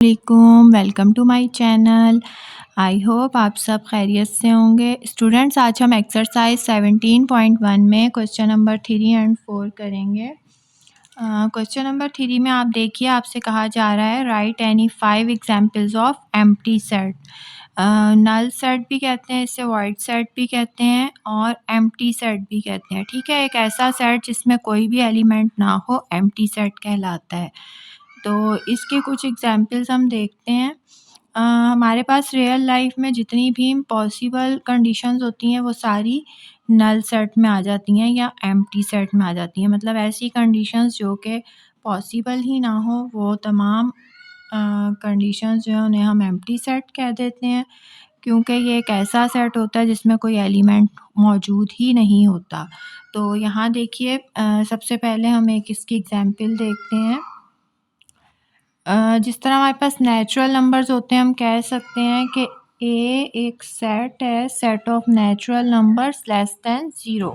वालेकुम, welcome to my channel. I hope आप सब खैरियत से होंगे। स्टूडेंट्स, आज हम एक्सरसाइज 17.1 में क्वेश्चन नंबर 3 एंड 4 करेंगे। क्वेश्चन नंबर 3 में आप देखिए, आपसे कहा जा रहा है write any 5 examples of empty set. Null set भी कहते हैं, इसे वॉइड सेट भी कहते हैं और एम्प्टी सेट भी कहते हैं। ठीक है, एक ऐसा सेट जिसमें कोई भी एलिमेंट ना हो एम्प्टी सेट कहलाता है। तो इसके कुछ एग्जांपल्स हम देखते हैं। हमारे पास रियल लाइफ में जितनी भी पॉसिबल कंडीशंस होती हैं वो सारी नल सेट में आ जाती हैं या एम्प्टी सेट में आ जाती हैं। मतलब ऐसी कंडीशंस जो कि पॉसिबल ही ना हो, वो तमाम कंडीशंस जो है उन्हें हम एम्प्टी सेट कह देते हैं, क्योंकि ये एक ऐसा सेट होता है जिसमें कोई एलिमेंट मौजूद ही नहीं होता। तो यहाँ देखिए, सबसे पहले हम एक इसकी एग्जांपल देखते हैं। जिस तरह हमारे पास नेचुरल नंबर्स होते हैं, हम कह सकते हैं कि ए एक सेट है, set of natural numbers less than 0।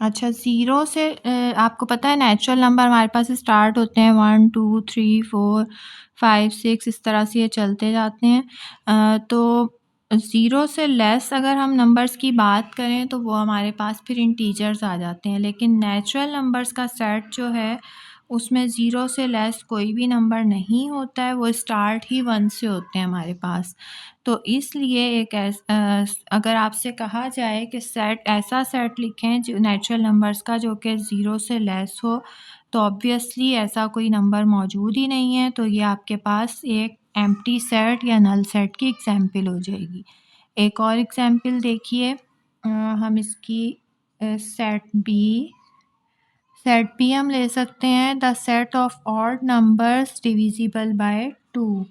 अच्छा, 0 से आपको पता है नेचुरल नंबर हमारे पास स्टार्ट होते हैं 1 2 3 4 5 6, इस तरह से ये चलते जाते हैं। तो 0 से लेस अगर हम नंबर्स की बात करें तो वो हमारे पास फिर इंटीजर्स आ जाते हैं, लेकिन नेचुरल नंबर्स का सेट जो है उसमें 0 से लेस कोई भी नंबर नहीं होता है, वो स्टार्ट ही 1 से होते हैं हमारे पास। तो इसलिए अगर आपसे कहा जाए कि सेट ऐसा सेट लिखें जो नेचुरल नंबर्स का जो कि 0 से लेस हो, तो ऑब्वियसली ऐसा कोई नंबर मौजूद ही नहीं है। तो ये आपके पास एक एम्प्टी सेट या नल सेट की एग्जांपल हो जाएगी। एक और एग्जांपल देखिए, हम इसकी सेट बी हम ले सकते हैं, the set of odd numbers divisible by 2।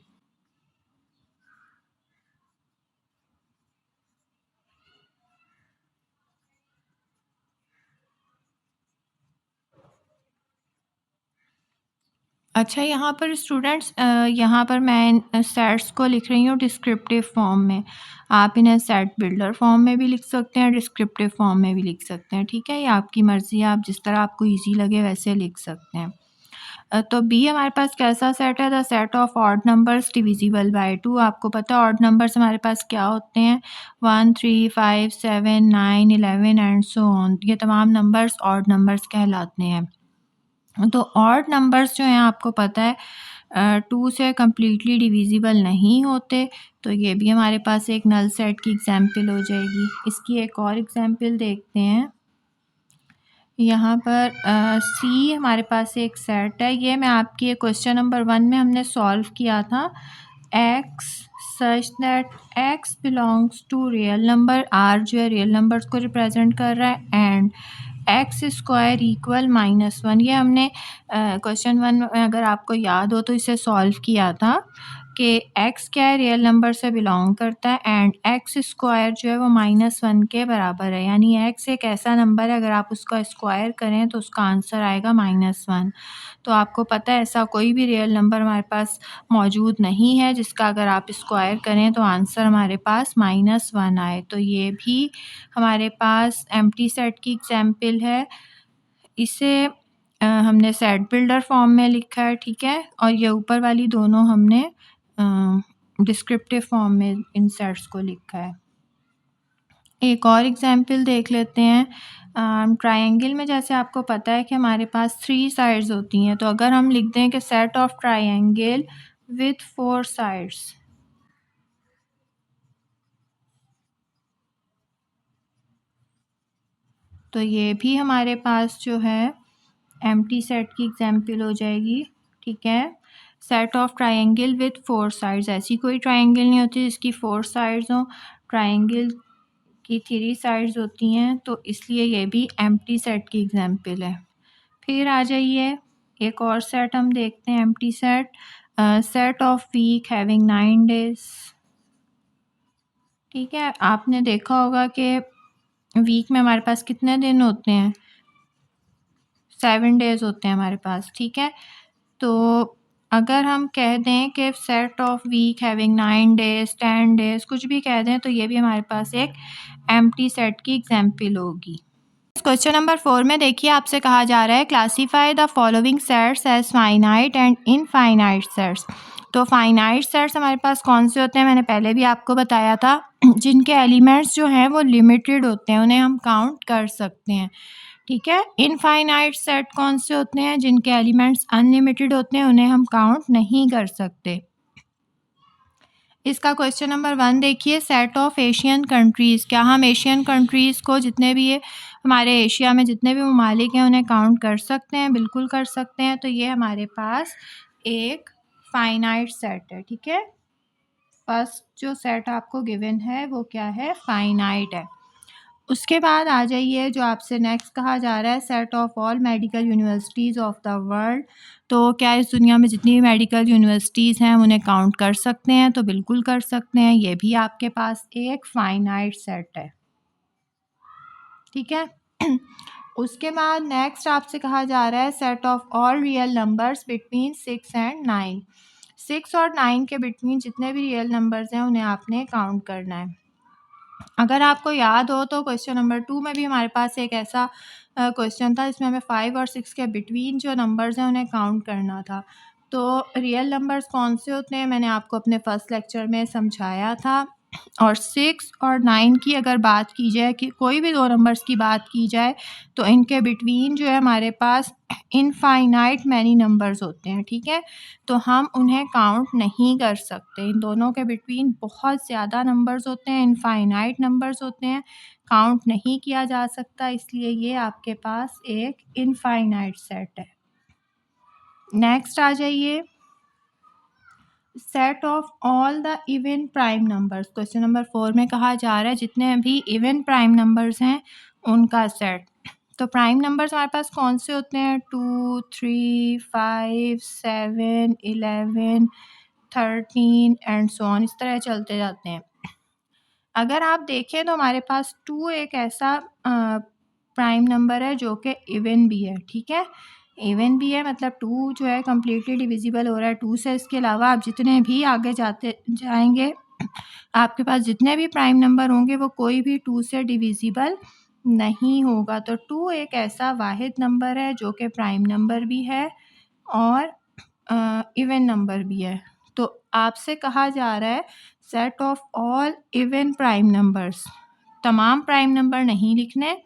अच्छा, यहाँ पर स्टूडेंट्स, यहाँ पर मैं सेट्स को लिख रही हूँ डिस्क्रिप्टिव फॉर्म में। आप इन्हें सेट बिल्डर फॉर्म में भी लिख सकते हैं, डिस्क्रिप्टिव फॉर्म में भी लिख सकते हैं। ठीक है, ये आपकी मर्ज़ी है, आप जिस तरह आपको ईजी लगे वैसे लिख सकते हैं। तो बी हमारे पास कैसा सेट है, the set of odd numbers divisible by 2। आपको पता है ऑड नंबर्स हमारे पास क्या होते हैं, 1 3 5 7 9 11 एंड सो ऑन। ये तमाम नंबर्स ऑड नंबर्स कहलाते हैं। तो ऑड नंबर्स जो हैं आपको पता है 2 से कम्प्लीटली डिविजिबल नहीं होते, तो ये भी हमारे पास एक नल सेट की एग्जांपल हो जाएगी। इसकी एक और एग्जांपल देखते हैं। यहाँ पर सी हमारे पास एक सेट है, ये मैं आपकी क्वेश्चन नंबर 1 में हमने सॉल्व किया था। X such that x belongs to real number, R जो है रियल नंबर्स को रिप्रेजेंट कर रहा है, एंड एक्स स्क्वायर इक्वल -1। ये हमने क्वेश्चन 1 में अगर आपको याद हो तो इसे सॉल्व किया था कि एक्स क्या है, रियल नंबर से बिलोंग करता है, एंड एक्स स्क्वायर जो है वो -1 के बराबर है। यानी एक्स एक ऐसा नंबर है, अगर आप उसका स्क्वायर करें तो उसका आंसर आएगा -1। तो आपको पता है ऐसा कोई भी रियल नंबर हमारे पास मौजूद नहीं है जिसका अगर आप स्क्वायर करें तो आंसर हमारे पास -1 आए। तो ये भी हमारे पास एम्प्टी सेट की एग्जांपल है। इसे हमने सेट बिल्डर फॉर्म में लिखा है, ठीक है, और ये ऊपर वाली दोनों हमने डिस्क्रिप्टिव फॉर्म में इन सेट्स को लिखा है। एक और एग्जांपल देख लेते हैं। ट्रायंगल में जैसे आपको पता है कि हमारे पास 3 साइड्स होती हैं, तो अगर हम लिख दें कि set of triangle with 4 sides, तो ये भी हमारे पास जो है एम्प्टी सेट की एग्जांपल हो जाएगी। ठीक है, set of triangle with 4 sides, ऐसी कोई ट्रायंगल नहीं होती जिसकी 4 साइड्स हों। ट्रायंगल की 3 साइड्स होती हैं, तो इसलिए ये भी एम्प्टी सेट की एग्जांपल है। फिर आ जाइए, एक और सेट हम देखते हैं, empty set. Set of week having 9 days. ठीक है, आपने देखा होगा कि वीक में हमारे पास कितने दिन होते हैं, 7 डेज होते हैं हमारे पास। ठीक है, तो अगर हम कह दें कि set of week having 9 days, 10 days, कुछ भी कह दें तो ये भी हमारे पास एक एम्प्टी सेट की एग्ज़ाम्पल होगी। क्वेश्चन नंबर 4 में देखिए आपसे कहा जा रहा है classify the following sets as finite and infinite sets. तो फाइनाइट सेट्स हमारे पास कौन से होते हैं, मैंने पहले भी आपको बताया था, जिनके एलिमेंट्स जो हैं वो लिमिटेड होते हैं, उन्हें हम काउंट कर सकते हैं। ठीक है। इनफाइनाइट सेट कौन से होते हैं, जिनके एलिमेंट्स अनलिमिटेड होते हैं, उन्हें हम काउंट नहीं कर सकते। इसका क्वेश्चन नंबर 1 देखिए, सेट ऑफ एशियन कंट्रीज़। क्या हम एशियन कंट्रीज़ को, जितने भी ये हमारे एशिया में जितने भी ममालिक हैं, उन्हें काउंट कर सकते हैं? बिल्कुल कर सकते हैं। तो ये हमारे पास एक फाइनाइट सेट है। ठीक है। फर्स्ट जो सेट आपको गिवन है वो क्या है, फाइनाइट है। उसके बाद आ जाइए, जो आपसे नेक्स्ट कहा जा रहा है, set of all medical universities of the world. तो क्या इस दुनिया में जितनी भी मेडिकल यूनिवर्सिटीज़ हैं, हम उन्हें काउंट कर सकते हैं? तो बिल्कुल कर सकते हैं। ये भी आपके पास एक फाइनाइट सेट है। ठीक है। उसके बाद नेक्स्ट आपसे कहा जा रहा है, set of all real numbers between 6 and 9। 6 और 9 के बिटवीन जितने भी रियल नंबर्स हैं, उन्हें आपने काउंट करना है। अगर आपको याद हो तो क्वेश्चन नंबर 2 में भी हमारे पास एक ऐसा क्वेश्चन था, जिसमें हमें 5 और 6 के बिटवीन जो नंबर्स हैं, उन्हें काउंट करना था। तो रियल नंबर्स कौन से होते हैं, मैंने आपको अपने फर्स्ट लेक्चर में समझाया था। और 6 और 9 की अगर बात की जाए, कि कोई भी 2 नंबर्स की बात की जाए, तो इनके बिटवीन जो है हमारे पास इनफाइनाइट मैनी नंबर्स होते हैं। ठीक है। तो हम उन्हें काउंट नहीं कर सकते। इन दोनों के बिटवीन बहुत ज़्यादा नंबर्स होते हैं, इनफाइनाइट नंबर्स होते हैं, काउंट नहीं किया जा सकता, इसलिए ये आपके पास एक इनफाइनाइट सेट है। नेक्स्ट आ जाइए, set of all the even prime numbers. Question number 4 में कहा जा रहा है जितने भी इवन प्राइम नंबर्स हैं, उनका सेट। तो प्राइम नंबर्स हमारे पास कौन से होते हैं, 2, 3, 5, 7, 11, 13 एंड सो ऑन, इस तरह चलते जाते हैं। अगर आप देखें तो हमारे पास 2 एक ऐसा प्राइम नंबर है जो कि इवन भी है। ठीक है। इवन भी है, मतलब 2 जो है कम्प्लीटली डिविजिबल हो रहा है 2 से। इसके अलावा आप जितने भी आगे जाते जाएंगे, आपके पास जितने भी प्राइम नंबर होंगे, वो कोई भी 2 से डिविजिबल नहीं होगा। तो 2 एक ऐसा वाहिद नंबर है जो कि प्राइम नंबर भी है और इवन नंबर भी है। तो आपसे कहा जा रहा है, set of all even prime numbers. तमाम प्राइम नंबर नहीं लिखने।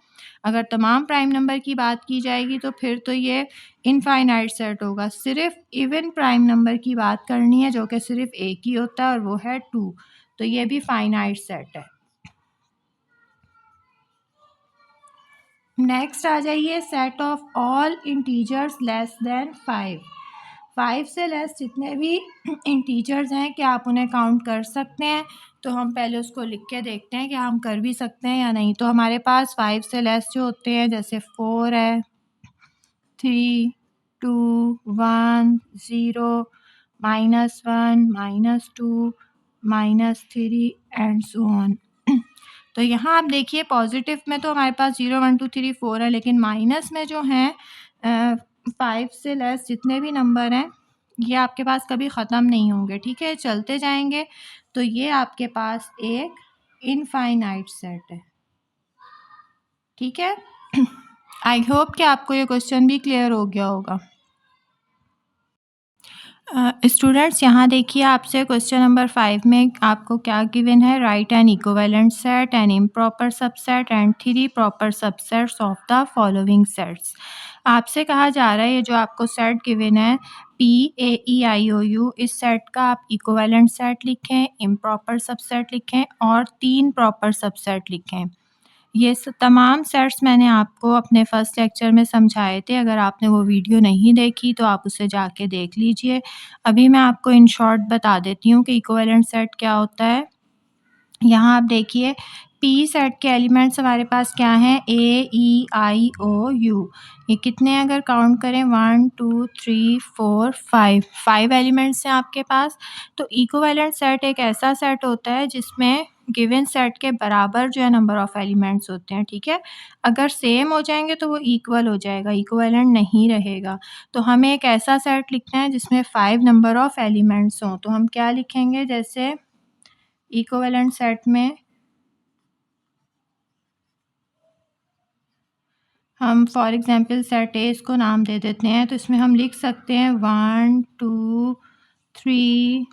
अगर तमाम प्राइम नंबर की बात की जाएगी तो फिर तो ये इनफाइनाइट सेट होगा। सिर्फ इवन प्राइम नंबर की बात करनी है, जो कि सिर्फ एक ही होता है और वो है 2। तो ये भी फाइनाइट सेट है। नेक्स्ट आ जाइए, set of all integers less than 5। 5 से लेस जितने भी इंटीजर्स हैं, क्या आप उन्हें काउंट कर सकते हैं? तो हम पहले उसको लिख के देखते हैं कि हम कर भी सकते हैं या नहीं। तो हमारे पास 5 से लेस जो होते हैं, जैसे 4 है, 3, 2, 1, 0, -1, -2, -3 एंड सो ऑन। तो यहाँ आप देखिए, पॉजिटिव में तो हमारे पास 0, 1, 2, 3, 4 है, लेकिन माइनस में जो हैं 5 से लेस जितने भी नंबर हैं, ये आपके पास कभी ख़त्म नहीं होंगे। ठीक है, चलते जाएंगे। तो ये आपके पास एक इनफाइनाइट सेट है। ठीक है। आई होप कि आपको ये क्वेश्चन भी क्लियर हो गया होगा। स्टूडेंट्स, यहाँ देखिए, आपसे क्वेश्चन नंबर 5 में आपको क्या गिवन है, right an equivalent set, an improper subset and 3 proper subsets of the following sets. आपसे कहा जा रहा है, ये जो आपको सेट गिवन है PAEIOU, इस सेट का आप इक्विवेलेंट सेट लिखें, इम्प्रॉपर सबसेट लिखें और 3 प्रॉपर सबसेट लिखें। ये तमाम सेट्स मैंने आपको अपने फर्स्ट लेक्चर में समझाए थे। अगर आपने वो वीडियो नहीं देखी तो आप उसे जाके देख लीजिए। अभी मैं आपको इन शॉर्ट बता देती हूँ कि इक्विवेलेंट सेट क्या होता है। यहाँ आप देखिए, पी सेट के एलिमेंट्स हमारे पास क्या हैं, AEIOU। ये कितने हैं अगर काउंट करें, 1, 2, 3, 4, 5 एलिमेंट्स हैं आपके पास। तो इक्विवेलेंट सेट एक ऐसा सेट होता है जिसमें गिवन सेट के बराबर जो है नंबर ऑफ़ एलिमेंट्स होते हैं, ठीक है? अगर सेम हो जाएँगे तो वो इक्वल हो जाएगा, इक्विवेलेंट नहीं रहेगा। तो हमें एक ऐसा सेट लिखना है जिसमें 5 नंबर ऑफ़ एलिमेंट्स हों। तो हम क्या लिखेंगे, जैसे इक्विवेलेंट सेट में हम फॉर एग्ज़ाम्पल सेट ए इसको नाम दे देते हैं, तो इसमें हम लिख सकते हैं 1, 2, 3,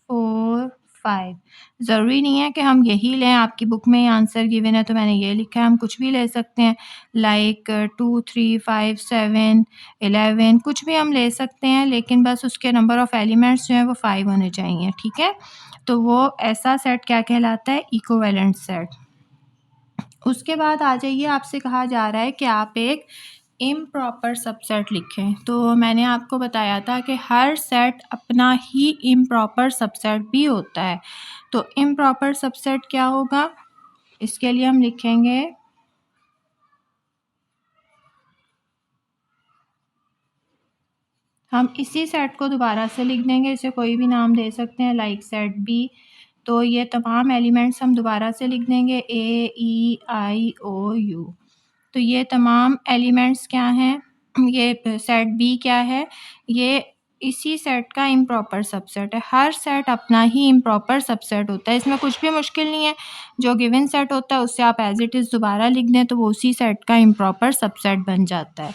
4, 5। ज़रूरी नहीं है कि हम यही लें, आपकी बुक में ही आंसर गिवन है तो मैंने ये लिखा है, हम कुछ भी ले सकते हैं लाइक 2, 3, 5, 7, 11 कुछ भी हम ले सकते हैं, लेकिन बस उसके नंबर ऑफ़ एलिमेंट्स जो हैं वो 5 होने चाहिए, ठीक है? तो वो ऐसा सेट क्या कहलाता है, इक्विवेलेंट सेट। उसके बाद आ जाइए, आपसे कहा जा रहा है कि आप एक इम्प्रॉपर सबसेट लिखें। तो मैंने आपको बताया था कि हर सेट अपना ही इम्प्रॉपर सबसेट भी होता है। तो इम्प्रॉपर सबसेट क्या होगा? इसके लिए हम लिखेंगे हम इसी सेट को दोबारा से लिख देंगे, इसे कोई भी नाम दे सकते हैं लाइक सेट बी। तो ये तमाम एलिमेंट्स हम दोबारा से लिख देंगे ए, ई, आई, ओ, यू। तो ये तमाम एलिमेंट्स क्या हैं? ये सेट बी क्या है? ये इसी सेट का इम्प्रॉपर सबसेट है। हर सेट अपना ही इम्प्रॉपर सबसेट होता है, इसमें कुछ भी मुश्किल नहीं है। जो गिवन सेट होता है उससे आप एज़ इट इज़ दोबारा लिख दें तो वो उसी सेट का इम्प्रॉपर सबसेट बन जाता है।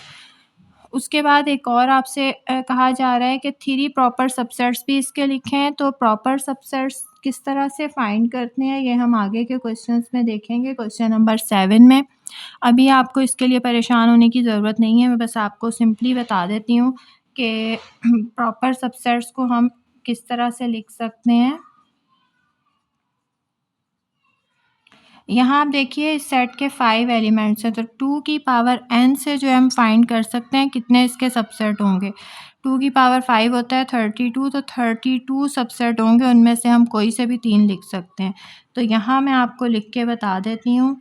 उसके बाद एक और आपसे कहा जा रहा है कि 3 प्रॉपर सबसेट्स भी इसके लिखें। तो प्रॉपर सबसेट्स किस तरह से फाइंड करते हैं, ये हम आगे के क्वेश्चंस में देखेंगे, क्वेश्चन नंबर 7 में। अभी आपको इसके लिए परेशान होने की ज़रूरत नहीं है, मैं बस आपको सिंपली बता देती हूँ कि प्रॉपर सबसेट्स को हम किस तरह से लिख सकते हैं। यहाँ आप देखिए इस सेट के 5 एलिमेंट्स हैं, तो 2 की पावर n से जो है हम फाइंड कर सकते हैं कितने इसके सबसेट होंगे। 2 की पावर 5 होता है 32, तो 32 सबसेट होंगे, उनमें से हम कोई से भी 3 लिख सकते हैं। तो यहाँ मैं आपको लिख के बता देती हूँ।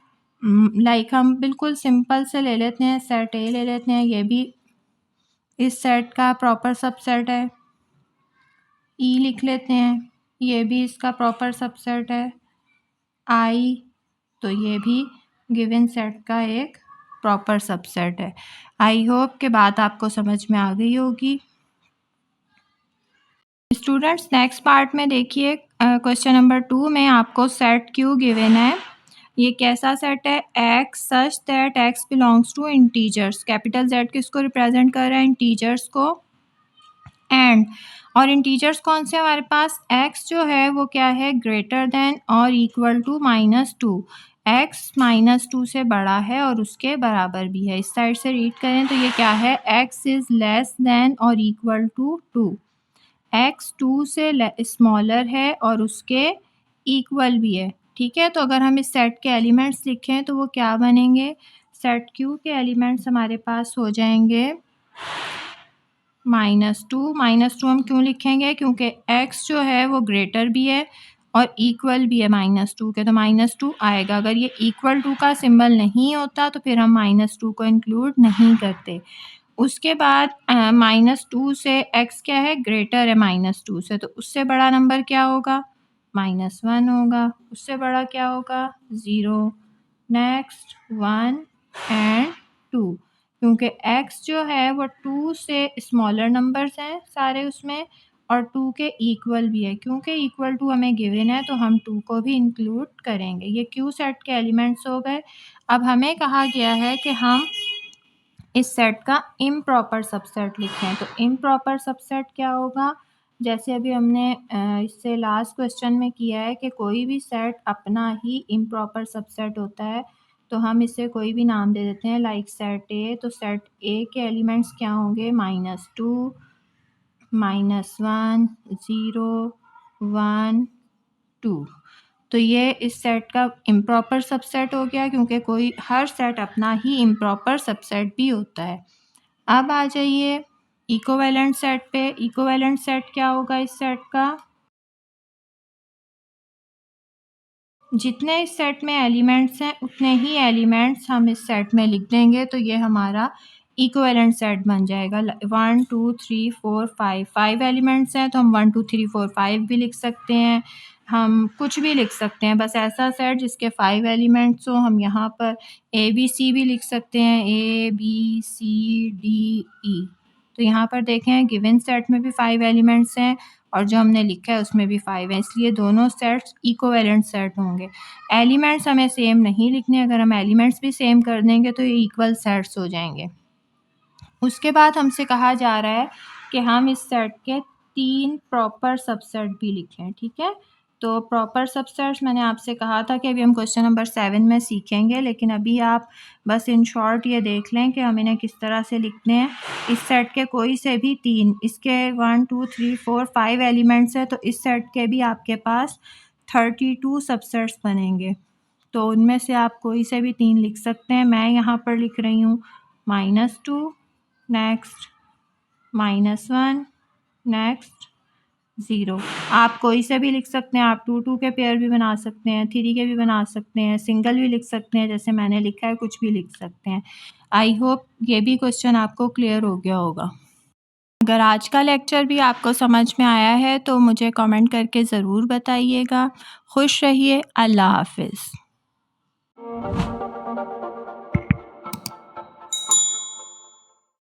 लाइक हम बिल्कुल सिंपल से ले लेते हैं, सेट ए ले लेते हैं, ये भी इस सेट का प्रॉपर सबसेट है। ई लिख लेते हैं, ये भी इसका प्रॉपर सबसेट है। आई, तो ये भी गिवन सेट का एक प्रॉपर सबसेट है। आई होप कि बात आपको समझ में आ गई होगी। स्टूडेंट्स नेक्स्ट पार्ट में देखिए, क्वेश्चन नंबर 2 में आपको सेट क्यू गिवन है। ये कैसा सेट है? X such that x belongs to integers. Capital Z किसको रिप्रेजेंट कर रहा है? इंटीजर्स को। एंड और इंटीजर्स कौन से हमारे पास? एक्स जो है वो क्या है? ग्रेटर देन और इक्वल टू -2। एक्स -2 से बड़ा है और उसके बराबर भी है। इस साइड से रीड करें तो ये क्या है? एक्स इज़ लेस देन और इक्वल टू 2। एक्स 2 से स्मॉलर है और उसके इक्वल भी है, ठीक है? तो अगर हम इस सेट के एलिमेंट्स लिखें तो वो क्या बनेंगे? सेट क्यू के एलिमेंट्स हमारे पास हो जाएंगे -2 हम क्यों लिखेंगे? क्योंकि x जो है वो ग्रेटर भी है और इक्वल भी है -2 के, तो -2 आएगा। अगर ये इक्वल टू का सिंबल नहीं होता तो फिर हम -2 को इंक्लूड नहीं करते। उसके बाद -2 से x क्या है? ग्रेटर है -2 से, तो उससे बड़ा नंबर क्या होगा? -1 होगा। उससे बड़ा क्या होगा? 0। नेक्स्ट 1 एंड 2, क्योंकि x जो है वो 2 से स्मॉलर नंबर्स हैं सारे उसमें और 2 के इक्वल भी है। क्योंकि इक्वल टू हमें गिवन है तो हम 2 को भी इंक्लूड करेंगे। ये क्यू सेट के एलिमेंट्स हो गए। अब हमें कहा गया है कि हम इस सेट का इम्प्रॉपर सबसेट लिखें। तो इम्प्रॉपर सबसेट क्या होगा? जैसे अभी हमने इससे लास्ट क्वेश्चन में किया है कि कोई भी सेट अपना ही इम्प्रॉपर सबसेट होता है, तो हम इसे कोई भी नाम दे देते हैं लाइक सेट ए। तो सेट ए के एलिमेंट्स क्या होंगे? -2, -1, 0, 1, 2। तो ये इस सेट का इम्प्रॉपर सबसेट हो गया, क्योंकि कोई हर सेट अपना ही इम्प्रॉपर सबसेट भी होता है। अब आ जाइए इक्विवेलेंट सेट पे। इक्विवेलेंट सेट क्या होगा इस सेट का? जितने इस सेट में एलिमेंट्स हैं उतने ही एलिमेंट्स हम इस सेट में लिख देंगे, तो ये हमारा इक्विवेलेंट सेट बन जाएगा। 1, 2, 3, 4, 5 एलिमेंट्स हैं तो हम 1, 2, 3, 4, 5 भी लिख सकते हैं। हम कुछ भी लिख सकते हैं, बस ऐसा सेट जिसके 5 एलिमेंट्स हों। हम यहाँ पर ABC भी लिख सकते हैं, ABCDE। तो यहाँ पर देखें गिवन सेट में भी 5 एलिमेंट्स हैं और जो हमने लिखा है उसमें भी 5 हैं, इसलिए दोनों सेट्स इक्विवेलेंट सेट होंगे। एलिमेंट्स हमें सेम नहीं लिखने, अगर हम एलिमेंट्स भी सेम कर देंगे तो ये इक्वल सेट्स हो जाएंगे। उसके बाद हमसे कहा जा रहा है कि हम इस सेट के 3 प्रॉपर सबसेट भी लिखें, ठीक है? तो प्रॉपर सबसेट्स मैंने आपसे कहा था कि अभी हम क्वेश्चन नंबर 7 में सीखेंगे, लेकिन अभी आप बस इन शॉर्ट ये देख लें कि हम इन्हें किस तरह से लिखते हैं। इस सेट के कोई से भी 3, इसके 1 2 3 4 5 एलिमेंट्स हैं, तो इस सेट के भी आपके पास 32 सबसेट्स बनेंगे। तो उनमें से आप कोई से भी 3 लिख सकते हैं। मैं यहाँ पर लिख रही हूँ -2, नेक्स्ट -1, नेक्स्ट 0। आप कोई से भी लिख सकते हैं, आप 2 2 के पेयर भी बना सकते हैं, 3 के भी बना सकते हैं, सिंगल भी लिख सकते हैं जैसे मैंने लिखा है, कुछ भी लिख सकते हैं। आई होप ये भी क्वेश्चन आपको क्लियर हो गया होगा। अगर आज का लेक्चर भी आपको समझ में आया है तो मुझे कमेंट करके ज़रूर बताइएगा। खुश रहिए। अल्लाह हाफ़िज़।